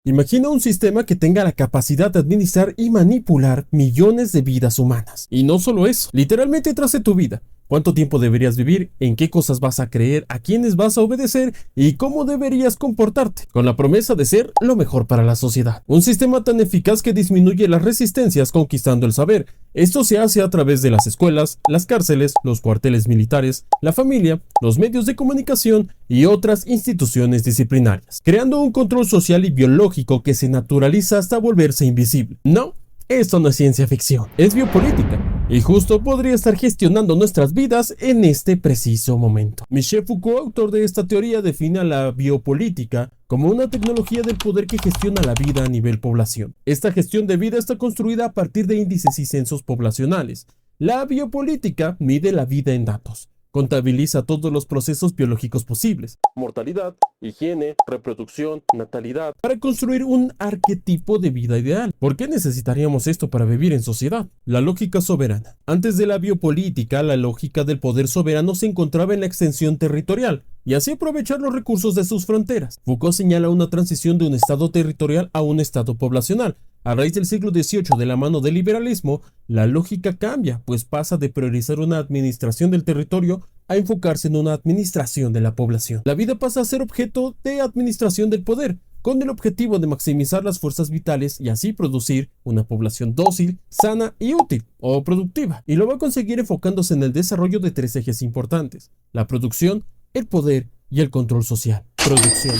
Imagina un sistema que tenga la capacidad de administrar y manipular millones de vidas humanas. Y no solo eso, literalmente trace tu vida. ¿Cuánto tiempo deberías vivir? ¿En qué cosas vas a creer? ¿A quiénes vas a obedecer? ¿Y cómo deberías comportarte? Con la promesa de ser lo mejor para la sociedad. Un sistema tan eficaz que disminuye las resistencias conquistando el saber. Esto se hace a través de las escuelas, las cárceles, los cuarteles militares, la familia, los medios de comunicación y otras instituciones disciplinarias, creando un control social y biológico que se naturaliza hasta volverse invisible. No, esto no es ciencia ficción, es biopolítica. Y justo podría estar gestionando nuestras vidas en este preciso momento. Michel Foucault, autor de esta teoría, define a la biopolítica como una tecnología del poder que gestiona la vida a nivel población. Esta gestión de vida está construida a partir de índices y censos poblacionales. La biopolítica mide la vida en datos. Contabiliza todos los procesos biológicos posibles: mortalidad, higiene, reproducción, natalidad, para construir un arquetipo de vida ideal. ¿Por qué necesitaríamos esto para vivir en sociedad? La lógica soberana. Antes de la biopolítica, la lógica del poder soberano se encontraba en la extensión territorial y así aprovechar los recursos de sus fronteras. Foucault señala una transición de un estado territorial a un estado poblacional. A raíz del siglo XVIII, de la mano del liberalismo, la lógica cambia, pues pasa de priorizar una administración del territorio a enfocarse en una administración de la población. La vida pasa a ser objeto de administración del poder, con el objetivo de maximizar las fuerzas vitales y así producir una población dócil, sana y útil, o productiva. Y lo va a conseguir enfocándose en el desarrollo de tres ejes importantes: la producción, el poder y el control social. Producción.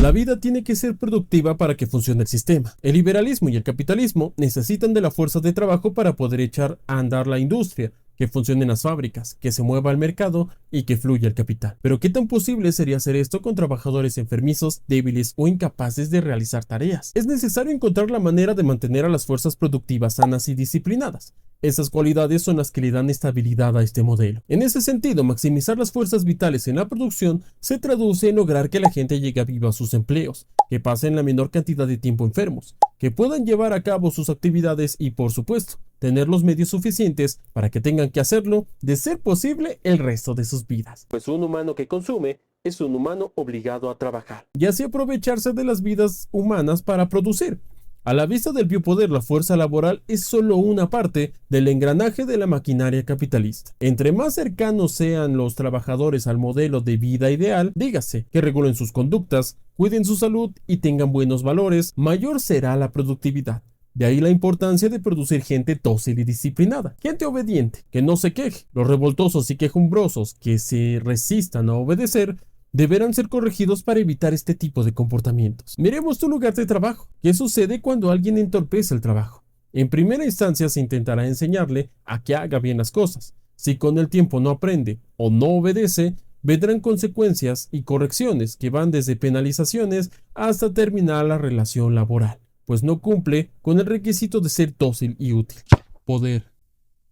La vida tiene que ser productiva para que funcione el sistema. El liberalismo y el capitalismo necesitan de la fuerza de trabajo para poder echar a andar la industria, que funcionen las fábricas, que se mueva el mercado y que fluya el capital. Pero ¿qué tan posible sería hacer esto con trabajadores enfermizos, débiles o incapaces de realizar tareas? Es necesario encontrar la manera de mantener a las fuerzas productivas sanas y disciplinadas. Esas cualidades son las que le dan estabilidad a este modelo. En ese sentido, maximizar las fuerzas vitales en la producción se traduce en lograr que la gente llegue viva a sus empleos, que pasen la menor cantidad de tiempo enfermos, que puedan llevar a cabo sus actividades y, por supuesto, tener los medios suficientes para que tengan que hacerlo, de ser posible, el resto de sus vidas. Pues un humano que consume es un humano obligado a trabajar y así aprovecharse de las vidas humanas para producir. A la vista del biopoder, la fuerza laboral es solo una parte del engranaje de la maquinaria capitalista. Entre más cercanos sean los trabajadores al modelo de vida ideal, dígase que regulen sus conductas, cuiden su salud y tengan buenos valores, mayor será la productividad. De ahí la importancia de producir gente dócil y disciplinada, gente obediente, que no se queje. Los revoltosos y quejumbrosos que se resistan a obedecer deberán ser corregidos para evitar este tipo de comportamientos. Miremos tu lugar de trabajo. ¿Qué sucede cuando alguien entorpece el trabajo? En primera instancia se intentará enseñarle a que haga bien las cosas. Si con el tiempo no aprende o no obedece, vendrán consecuencias y correcciones que van desde penalizaciones hasta terminar la relación laboral, pues no cumple con el requisito de ser dócil y útil. Poder.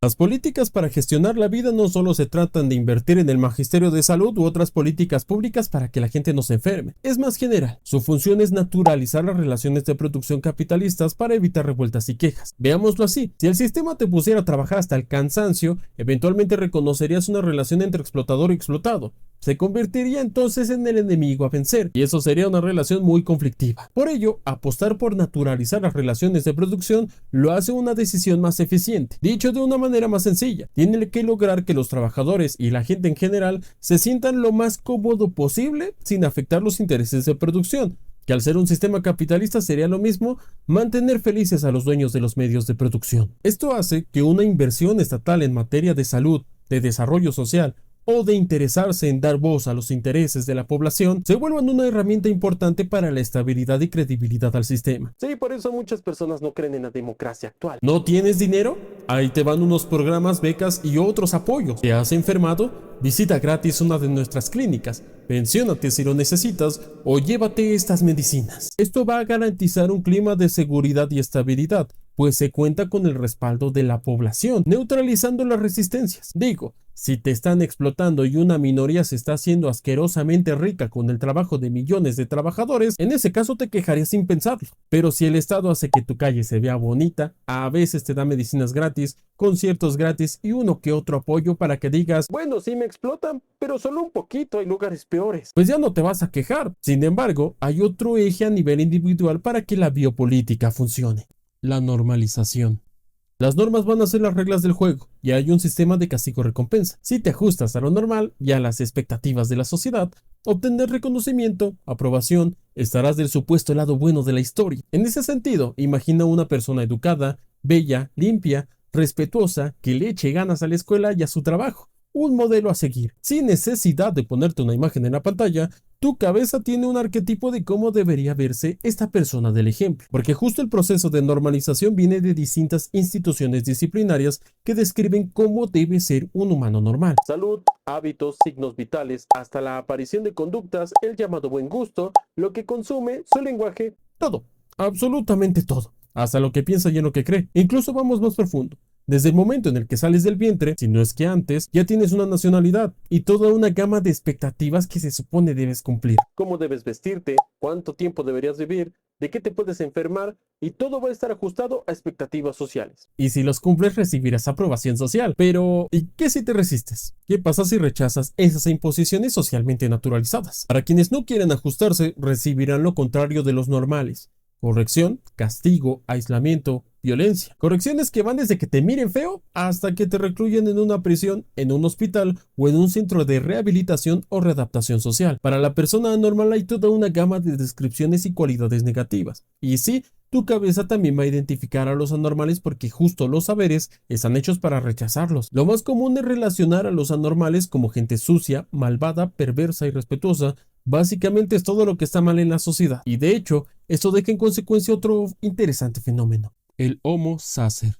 Las políticas para gestionar la vida no solo se tratan de invertir en el magisterio de salud u otras políticas públicas para que la gente no se enferme. Es más general. Su función es naturalizar las relaciones de producción capitalistas para evitar revueltas y quejas. Veámoslo así. Si el sistema te pusiera a trabajar hasta el cansancio, eventualmente reconocerías una relación entre explotador y explotado. Se convertiría entonces en el enemigo a vencer, y eso sería una relación muy conflictiva. Por ello, apostar por naturalizar las relaciones de producción lo hace una decisión más eficiente. Dicho de una manera más sencilla, tiene que lograr que los trabajadores y la gente en general se sientan lo más cómodo posible sin afectar los intereses de producción, que al ser un sistema capitalista sería lo mismo mantener felices a los dueños de los medios de producción. Esto hace que una inversión estatal en materia de salud, de desarrollo social o de interesarse en dar voz a los intereses de la población, se vuelvan una herramienta importante para la estabilidad y credibilidad al sistema. Sí, por eso muchas personas no creen en la democracia actual. ¿No tienes dinero? Ahí te van unos programas, becas y otros apoyos. ¿Te has enfermado? Visita gratis una de nuestras clínicas, pensiónate si lo necesitas o llévate estas medicinas. Esto va a garantizar un clima de seguridad y estabilidad, pues se cuenta con el respaldo de la población, neutralizando las resistencias. Digo, si te están explotando y una minoría se está haciendo asquerosamente rica con el trabajo de millones de trabajadores, en ese caso te quejarías sin pensarlo. Pero si el Estado hace que tu calle se vea bonita, a veces te da medicinas gratis, conciertos gratis y uno que otro apoyo para que digas, bueno, sí me explotan, pero solo un poquito, hay lugares peores. Pues ya no te vas a quejar. Sin embargo, hay otro eje a nivel individual para que la biopolítica funcione: la normalización. Las normas van a ser las reglas del juego y hay un sistema de castigo-recompensa. Si te ajustas a lo normal y a las expectativas de la sociedad, obtener reconocimiento, aprobación, estarás del supuesto lado bueno de la historia. En ese sentido, imagina una persona educada, bella, limpia, respetuosa, que le eche ganas a la escuela y a su trabajo. Un modelo a seguir. Sin necesidad de ponerte una imagen en la pantalla, tu cabeza tiene un arquetipo de cómo debería verse esta persona del ejemplo, porque justo el proceso de normalización viene de distintas instituciones disciplinarias que describen cómo debe ser un humano normal. Salud, hábitos, signos vitales, hasta la aparición de conductas, el llamado buen gusto, lo que consume, su lenguaje, todo, absolutamente todo, hasta lo que piensa y en lo que cree. Incluso vamos más profundo. Desde el momento en el que sales del vientre, si no es que antes, ya tienes una nacionalidad y toda una gama de expectativas que se supone debes cumplir. Cómo debes vestirte, cuánto tiempo deberías vivir, de qué te puedes enfermar, y todo va a estar ajustado a expectativas sociales. Y si los cumples recibirás aprobación social. Pero, ¿y qué si te resistes? ¿Qué pasa si rechazas esas imposiciones socialmente naturalizadas? Para quienes no quieren ajustarse, recibirán lo contrario de los normales: corrección, castigo, aislamiento, violencia. Correcciones que van desde que te miren feo hasta que te recluyen en una prisión, en un hospital o en un centro de rehabilitación o readaptación social. Para la persona anormal hay toda una gama de descripciones y cualidades negativas. Y sí, tu cabeza también va a identificar a los anormales porque justo los saberes están hechos para rechazarlos. Lo más común es relacionar a los anormales como gente sucia, malvada, perversa y irrespetuosa. Básicamente es todo lo que está mal en la sociedad. Y de hecho, esto deja en consecuencia otro interesante fenómeno: el Homo Sacer.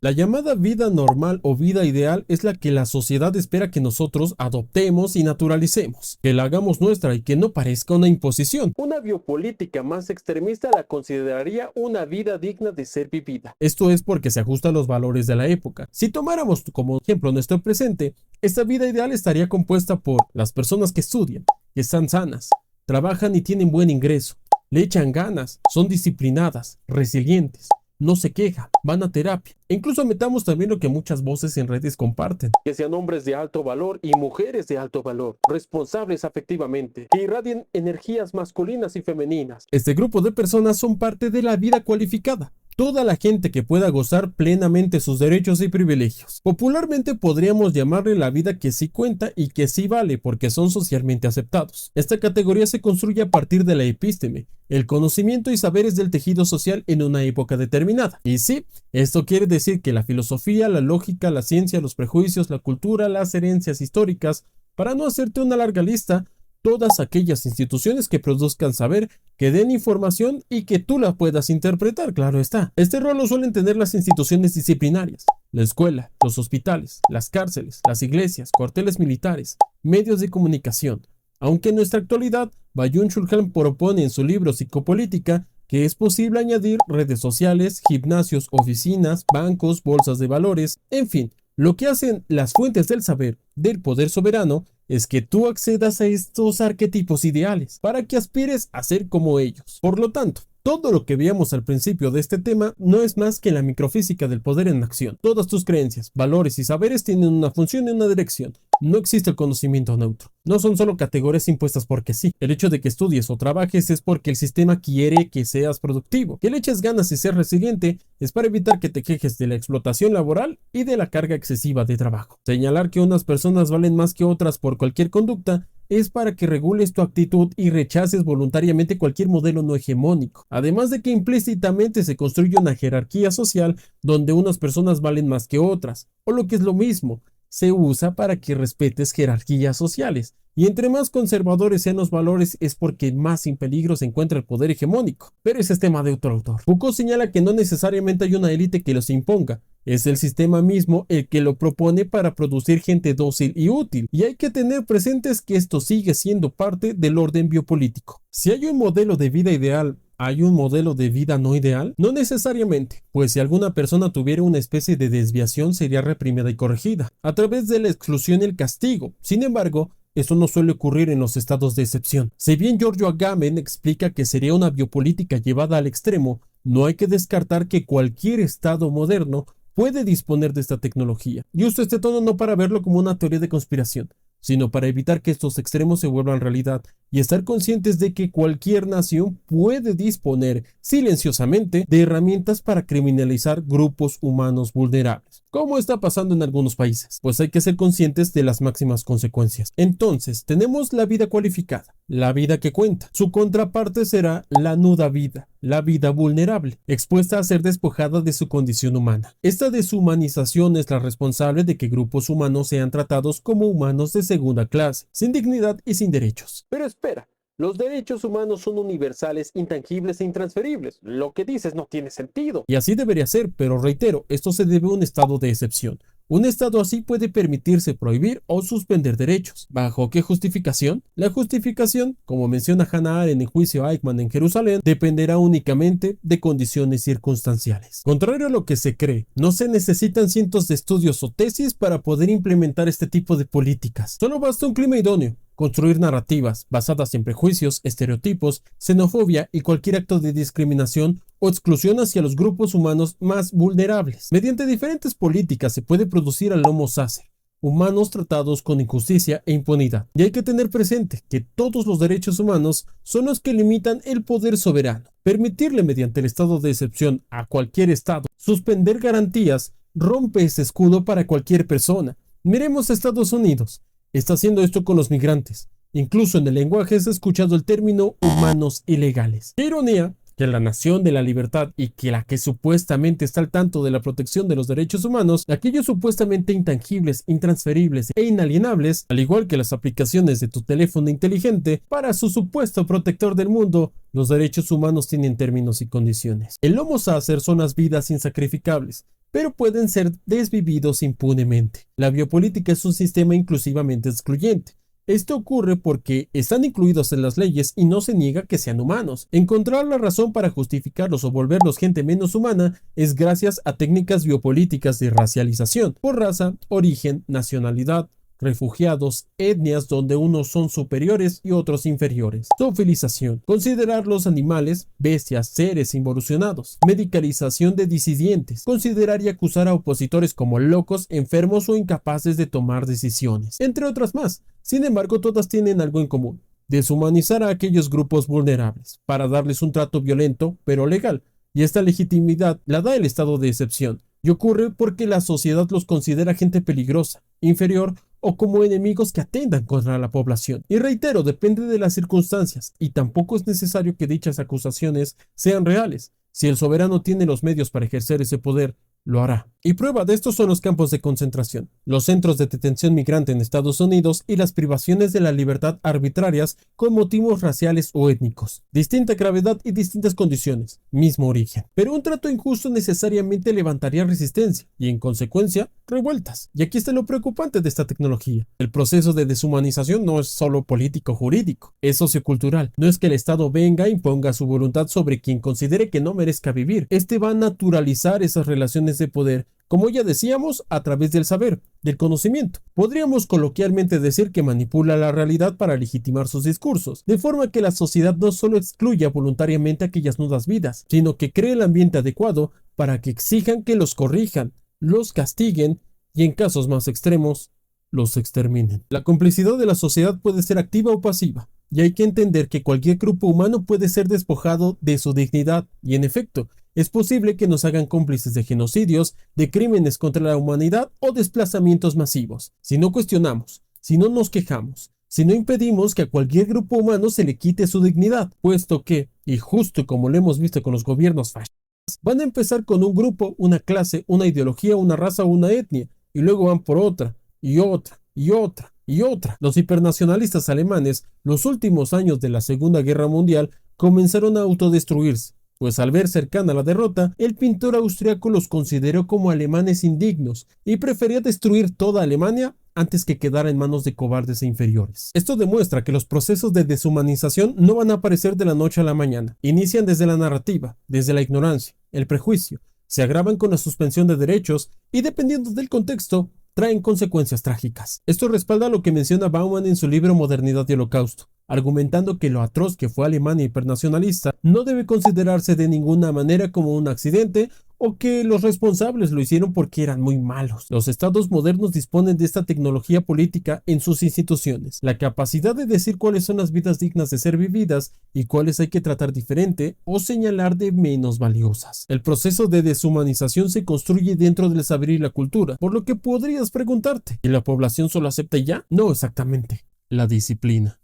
La llamada vida normal o vida ideal es la que la sociedad espera que nosotros adoptemos y naturalicemos, que la hagamos nuestra y que no parezca una imposición. Una biopolítica más extremista la consideraría una vida digna de ser vivida. Esto es porque se ajusta a los valores de la época. Si tomáramos como ejemplo nuestro presente, esta vida ideal estaría compuesta por las personas que estudian, que están sanas, trabajan y tienen buen ingreso, le echan ganas, son disciplinadas, resilientes, no se quejan, van a terapia. E incluso metamos también lo que muchas voces en redes comparten: que sean hombres de alto valor y mujeres de alto valor, responsables afectivamente, que irradien energías masculinas y femeninas. Este grupo de personas son parte de la vida cualificada. Toda la gente que pueda gozar plenamente sus derechos y privilegios. Popularmente podríamos llamarle la vida que sí cuenta y que sí vale porque son socialmente aceptados. Esta categoría se construye a partir de la epísteme, el conocimiento y saberes del tejido social en una época determinada. Y sí, esto quiere decir que la filosofía, la lógica, la ciencia, los prejuicios, la cultura, las herencias históricas, para no hacerte una larga lista, todas aquellas instituciones que produzcan saber, que den información y que tú la puedas interpretar, claro está. Este rol lo suelen tener las instituciones disciplinarias: la escuela, los hospitales, las cárceles, las iglesias, cuarteles militares, medios de comunicación. Aunque en nuestra actualidad, Byung-Chul Han propone en su libro Psicopolítica que es posible añadir redes sociales, gimnasios, oficinas, bancos, bolsas de valores, en fin. Lo que hacen las fuentes del saber, del poder soberano, es que tú accedas a estos arquetipos ideales para que aspires a ser como ellos. Por lo tanto, todo lo que veíamos al principio de este tema no es más que la microfísica del poder en acción. Todas tus creencias, valores y saberes tienen una función y una dirección. No existe el conocimiento neutro. No son solo categorías impuestas porque sí. El hecho de que estudies o trabajes es porque el sistema quiere que seas productivo. Que le eches ganas y seas resiliente es para evitar que te quejes de la explotación laboral y de la carga excesiva de trabajo. Señalar que unas personas valen más que otras por cualquier conducta es para que regules tu actitud y rechaces voluntariamente cualquier modelo no hegemónico. Además de que implícitamente se construye una jerarquía social donde unas personas valen más que otras, o lo que es lo mismo, se usa para que respetes jerarquías sociales. Y entre más conservadores sean los valores es porque más en peligro se encuentra el poder hegemónico. Pero ese es tema de otro autor. Foucault señala que no necesariamente hay una élite que los imponga. Es el sistema mismo el que lo propone para producir gente dócil y útil. Y hay que tener presentes que esto sigue siendo parte del orden biopolítico. Si hay un modelo de vida ideal ¿Hay un modelo de vida no ideal? No necesariamente, pues si alguna persona tuviera una especie de desviación sería reprimida y corregida, a través de la exclusión y el castigo. Sin embargo, eso no suele ocurrir en los estados de excepción. Si bien Giorgio Agamben explica que sería una biopolítica llevada al extremo, no hay que descartar que cualquier estado moderno puede disponer de esta tecnología. Y uso este tono no para verlo como una teoría de conspiración, sino para evitar que estos extremos se vuelvan realidad y estar conscientes de que cualquier nación puede disponer silenciosamente de herramientas para criminalizar grupos humanos vulnerables, como está pasando en algunos países, pues hay que ser conscientes de las máximas consecuencias. Entonces, tenemos la vida cualificada, la vida que cuenta. Su contraparte será la nuda vida, la vida vulnerable, expuesta a ser despojada de su condición humana. Esta deshumanización es la responsable de que grupos humanos sean tratados como humanos de segunda clase, sin dignidad y sin derechos. Pero espera, los derechos humanos son universales, intangibles e intransferibles. Lo que dices no tiene sentido. Y así debería ser, pero reitero, esto se debe a un estado de excepción. Un estado así puede permitirse prohibir o suspender derechos. ¿Bajo qué justificación? La justificación, como menciona Hannah Arendt en Juicio Eichmann en Jerusalén, dependerá únicamente de condiciones circunstanciales. Contrario a lo que se cree, no se necesitan cientos de estudios o tesis para poder implementar este tipo de políticas. Solo basta un clima idóneo. Construir narrativas basadas en prejuicios, estereotipos, xenofobia y cualquier acto de discriminación o exclusión hacia los grupos humanos más vulnerables. Mediante diferentes políticas se puede producir al Homo sacer, humanos tratados con injusticia e impunidad. Y hay que tener presente que todos los derechos humanos son los que limitan el poder soberano. Permitirle mediante el estado de excepción a cualquier estado suspender garantías rompe ese escudo para cualquier persona. Miremos a Estados Unidos. Está haciendo esto con los migrantes. Incluso en el lenguaje se ha escuchado el término humanos ilegales. ¡Qué ironía! Que la nación de la libertad y que la que supuestamente está al tanto de la protección de los derechos humanos, aquellos supuestamente intangibles, intransferibles e inalienables, al igual que las aplicaciones de tu teléfono inteligente, para su supuesto protector del mundo, los derechos humanos tienen términos y condiciones. El Homo sacer son las vidas insacrificables, pero pueden ser desvividos impunemente. La biopolítica es un sistema inclusivamente excluyente. Esto ocurre porque están incluidos en las leyes y no se niega que sean humanos. Encontrar la razón para justificarlos o volverlos gente menos humana es gracias a técnicas biopolíticas de racialización por raza, origen, nacionalidad, refugiados, etnias donde unos son superiores y otros inferiores. Zoofilización, considerar los animales, bestias, seres involucionados. Medicalización de disidentes, considerar y acusar a opositores como locos, enfermos o incapaces de tomar decisiones, entre otras más. Sin embargo, todas tienen algo en común: deshumanizar a aquellos grupos vulnerables, para darles un trato violento, pero legal, y esta legitimidad la da el estado de excepción, y ocurre porque la sociedad los considera gente peligrosa, inferior o como enemigos que atentan contra la población. Y reitero, depende de las circunstancias, y tampoco es necesario que dichas acusaciones sean reales. Si el soberano tiene los medios para ejercer ese poder, lo hará. Y prueba de esto son los campos de concentración, los centros de detención migrante en Estados Unidos y las privaciones de la libertad arbitrarias con motivos raciales o étnicos. Distinta gravedad y distintas condiciones, mismo origen. Pero un trato injusto necesariamente levantaría resistencia y, en consecuencia, revueltas. Y aquí está lo preocupante de esta tecnología. El proceso de deshumanización no es solo político-jurídico, es sociocultural. No es que el Estado venga e imponga su voluntad sobre quien considere que no merezca vivir. Este va a naturalizar esas relaciones de poder, como ya decíamos, a través del saber, del conocimiento. Podríamos coloquialmente decir que manipula la realidad para legitimar sus discursos, de forma que la sociedad no solo excluya voluntariamente aquellas nudas vidas, sino que cree el ambiente adecuado para que exijan que los corrijan, los castiguen y, en casos más extremos, los exterminen. La complicidad de la sociedad puede ser activa o pasiva, y hay que entender que cualquier grupo humano puede ser despojado de su dignidad, y en efecto, es posible que nos hagan cómplices de genocidios, de crímenes contra la humanidad o desplazamientos masivos. Si no cuestionamos, si no nos quejamos, si no impedimos que a cualquier grupo humano se le quite su dignidad, puesto que, y justo como lo hemos visto con los gobiernos fascistas, van a empezar con un grupo, una clase, una ideología, una raza o una etnia, y luego van por otra, y otra, y otra, y otra. Los hipernacionalistas alemanes, los últimos años de la Segunda Guerra Mundial, comenzaron a autodestruirse, pues al ver cercana la derrota, el pintor austriaco los consideró como alemanes indignos y prefería destruir toda Alemania antes que quedar en manos de cobardes e inferiores. Esto demuestra que los procesos de deshumanización no van a aparecer de la noche a la mañana. Inician desde la narrativa, desde la ignorancia, el prejuicio, se agravan con la suspensión de derechos y, dependiendo del contexto, traen consecuencias trágicas. Esto respalda lo que menciona Bauman en su libro Modernidad y Holocausto, argumentando que lo atroz que fue Alemania hipernacionalista no debe considerarse de ninguna manera como un accidente o que los responsables lo hicieron porque eran muy malos. Los estados modernos disponen de esta tecnología política en sus instituciones, la capacidad de decir cuáles son las vidas dignas de ser vividas y cuáles hay que tratar diferente o señalar de menos valiosas. El proceso de deshumanización se construye dentro del saber y la cultura, por lo que podrías preguntarte, ¿y la población solo acepta y ya? No exactamente. La disciplina.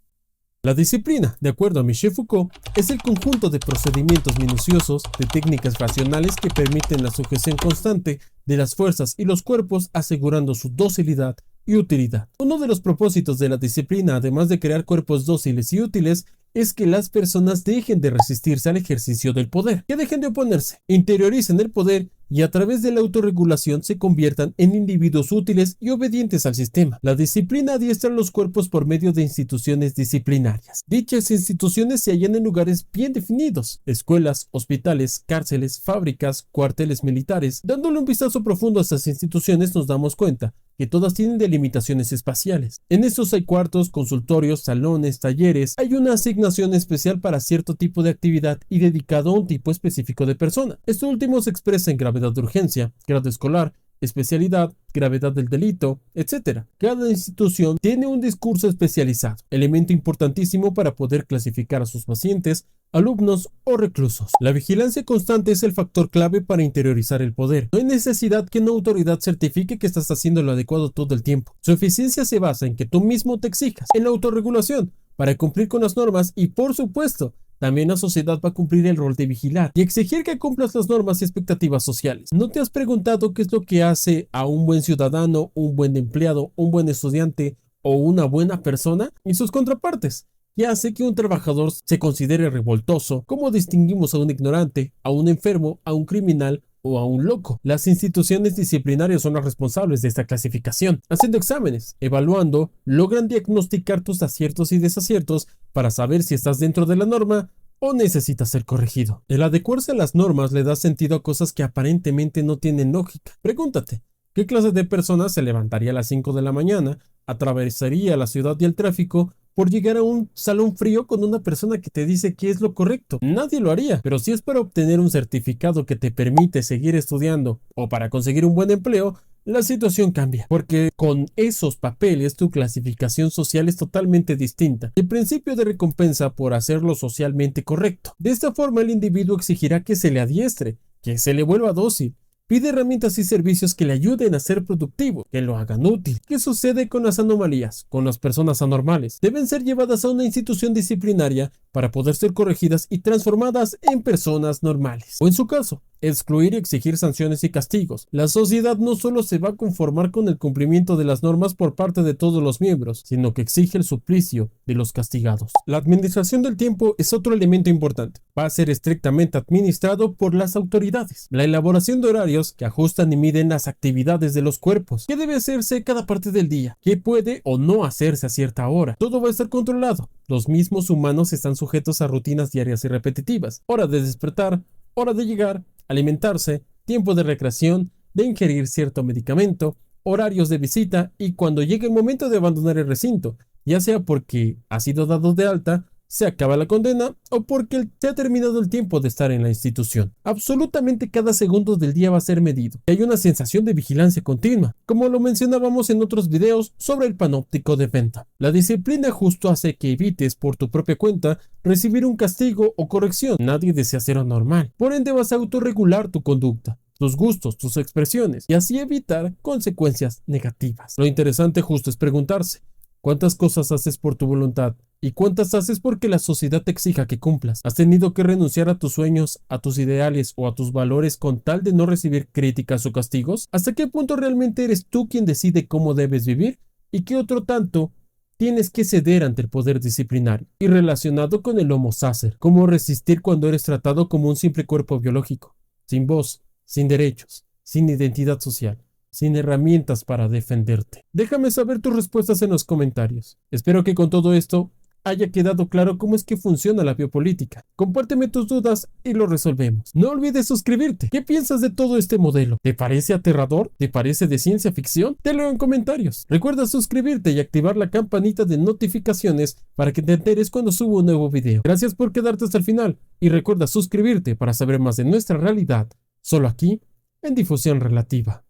La disciplina, de acuerdo a Michel Foucault, es el conjunto de procedimientos minuciosos, de técnicas racionales que permiten la sujeción constante de las fuerzas y los cuerpos, asegurando su docilidad y utilidad. Uno de los propósitos de la disciplina, además de crear cuerpos dóciles y útiles, es que las personas dejen de resistirse al ejercicio del poder, que dejen de oponerse, interioricen el poder y a través de la autorregulación se conviertan en individuos útiles y obedientes al sistema. La disciplina adiestra los cuerpos por medio de instituciones disciplinarias. Dichas instituciones se hallan en lugares bien definidos: escuelas, hospitales, cárceles, fábricas, cuarteles militares. Dándole un vistazo profundo a estas instituciones nos damos cuenta que todas tienen delimitaciones espaciales. En estos hay cuartos, consultorios, salones, talleres. Hay una asignación especial para cierto tipo de actividad y dedicado a un tipo específico de persona. Esto último se expresa en gravedad de urgencia, grado escolar, especialidad, gravedad del delito, etc. Cada institución tiene un discurso especializado, elemento importantísimo para poder clasificar a sus pacientes, alumnos o reclusos. La vigilancia constante es el factor clave para interiorizar el poder. No hay necesidad que una autoridad certifique que estás haciendo lo adecuado todo el tiempo. Su eficiencia se basa en que tú mismo te exijas, en la autorregulación, para cumplir con las normas y, por supuesto, también la sociedad va a cumplir el rol de vigilar y exigir que cumplas las normas y expectativas sociales. ¿No te has preguntado qué es lo que hace a un buen ciudadano, un buen empleado, un buen estudiante o una buena persona? Y sus contrapartes. ¿Qué hace que un trabajador se considere revoltoso? ¿Cómo distinguimos a un ignorante, a un enfermo, a un criminal o a un loco? Las instituciones disciplinarias son las responsables de esta clasificación. Haciendo exámenes, evaluando, logran diagnosticar tus aciertos y desaciertos para saber si estás dentro de la norma o necesitas ser corregido. El adecuarse a las normas le da sentido a cosas que aparentemente no tienen lógica. Pregúntate, ¿qué clase de persona se levantaría a las 5 de la mañana, atravesaría la ciudad y el tráfico por llegar a un salón frío con una persona que te dice qué es lo correcto? Nadie lo haría. Pero si es para obtener un certificado que te permite seguir estudiando o para conseguir un buen empleo, la situación cambia, porque con esos papeles tu clasificación social es totalmente distinta. El principio de recompensa por hacerlo socialmente correcto. De esta forma el individuo exigirá que se le adiestre, que se le vuelva dócil. Pide herramientas y servicios que le ayuden a ser productivo, que lo hagan útil. ¿Qué sucede con las anomalías, con las personas anormales? Deben ser llevadas a una institución disciplinaria para poder ser corregidas y transformadas en personas normales. O en su caso, excluir y exigir sanciones y castigos. La sociedad no solo se va a conformar con el cumplimiento de las normas por parte de todos los miembros, sino que exige el suplicio de los castigados. La administración del tiempo es otro elemento importante. Va a ser estrictamente administrado por las autoridades. La elaboración de horarios que ajustan y miden las actividades de los cuerpos. ¿Qué debe hacerse cada parte del día? ¿Qué puede o no hacerse a cierta hora? Todo va a estar controlado. Los mismos humanos están sujetos a rutinas diarias y repetitivas. Hora de despertar, hora de llegar, alimentarse, tiempo de recreación, de ingerir cierto medicamento, horarios de visita y cuando llegue el momento de abandonar el recinto, ya sea porque ha sido dado de alta, se acaba la condena o porque se ha terminado el tiempo de estar en la institución. Absolutamente cada segundo del día va a ser medido. Hay una sensación de vigilancia continua, como lo mencionábamos en otros videos sobre el panóptico de Venta. La disciplina justo hace que evites por tu propia cuenta recibir un castigo o corrección. Nadie desea ser anormal. Por ende vas a autorregular tu conducta, tus gustos, tus expresiones y así evitar consecuencias negativas. Lo interesante justo es preguntarse, ¿cuántas cosas haces por tu voluntad? ¿Y cuántas haces porque la sociedad te exija que cumplas? ¿Has tenido que renunciar a tus sueños, a tus ideales o a tus valores con tal de no recibir críticas o castigos? ¿Hasta qué punto realmente eres tú quien decide cómo debes vivir? ¿Y qué otro tanto tienes que ceder ante el poder disciplinario? Y relacionado con el Homo Sacer, ¿cómo resistir cuando eres tratado como un simple cuerpo biológico, sin voz, sin derechos, sin identidad social? sin herramientas para defenderte. Déjame saber tus respuestas en los comentarios. Espero que con todo esto haya quedado claro cómo es que funciona la biopolítica. Compárteme tus dudas y lo resolvemos. No olvides suscribirte. ¿Qué piensas de todo este modelo? ¿Te parece aterrador? ¿Te parece de ciencia ficción? Te leo en comentarios. Recuerda suscribirte y activar la campanita de notificaciones para que te enteres cuando subo un nuevo video. Gracias por quedarte hasta el final y recuerda suscribirte para saber más de nuestra realidad, solo aquí en Difusión Relativa.